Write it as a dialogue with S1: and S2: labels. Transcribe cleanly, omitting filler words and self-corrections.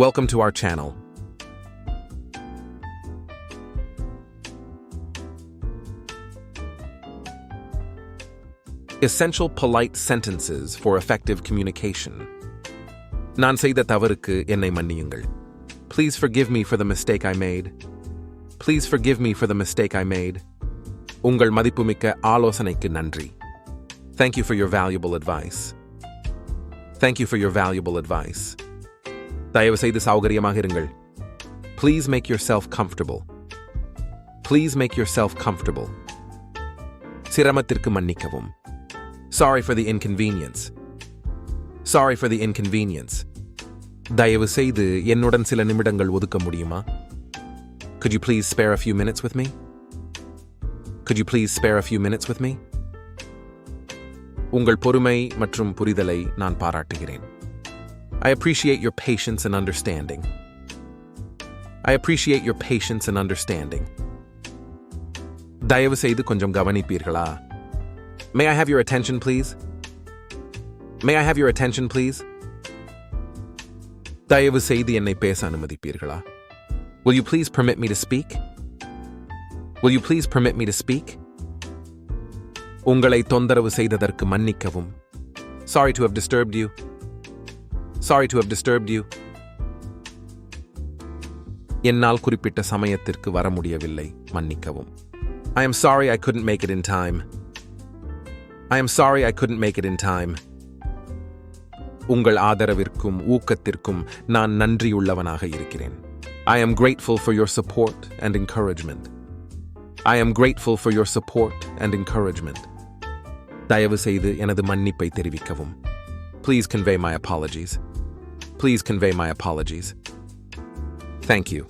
S1: Welcome to our channel. Essential polite sentences for effective communication. நான் செய்த தவறுக்கு என்னை மன்னியுங்கள். Please forgive me for the mistake I made. Please forgive me for the mistake I made. உங்கள் மதிப்புமிக்க ஆலோசனைக்கு நன்றி. Thank you for your valuable advice. Thank you for your valuable advice. தயவு செய்து சௌகரியமாக இருங்கள். Please make yourself comfortable. Please make yourself comfortable. சிரமத்திற்கு மன்னிக்கவும். Sorry for the inconvenience. Sorry for the inconvenience. தயவு செய்து என்னுடன் சில நிமிடங்கள் ஒதுக்க முடியுமா? Could you please spare a few minutes with me? Could you please spare a few minutes with me? உங்கள் பொறுமை மற்றும் புரிதலை நான் பாராட்டுகிறேன். I appreciate your patience and understanding. I appreciate your patience and understanding. தயவு செய்து கொஞ்சம் கவனிப்பீர்களா? May I have your attention, please? May I have your attention, please? தயவு செய்து என்னை பேச அனுமதிப்பீர்களா? Will you please permit me to speak? Will you please permit me to speak? உங்களை தொந்தரவு செய்ததற்கு மன்னிக்கவும். Sorry to have disturbed you. Sorry to have disturbed you. என்னால் குறிப்பிட்ட சமயத்திற்கு வர முடியவில்லை. மன்னிக்கவும். I am sorry I couldn't make it in time. I am sorry I couldn't make it in time. உங்கள் ஆதரவிற்கும் ஊக்கத்திற்கும் நான் நன்றியுள்ளவனாக இருக்கிறேன். I am grateful for your support and encouragement. I am grateful for your support and encouragement. தயவு செய்து எனது மன்னிப்பை தெரிவிக்கவும். Please convey my apologies. Please convey my apologies. Thank you.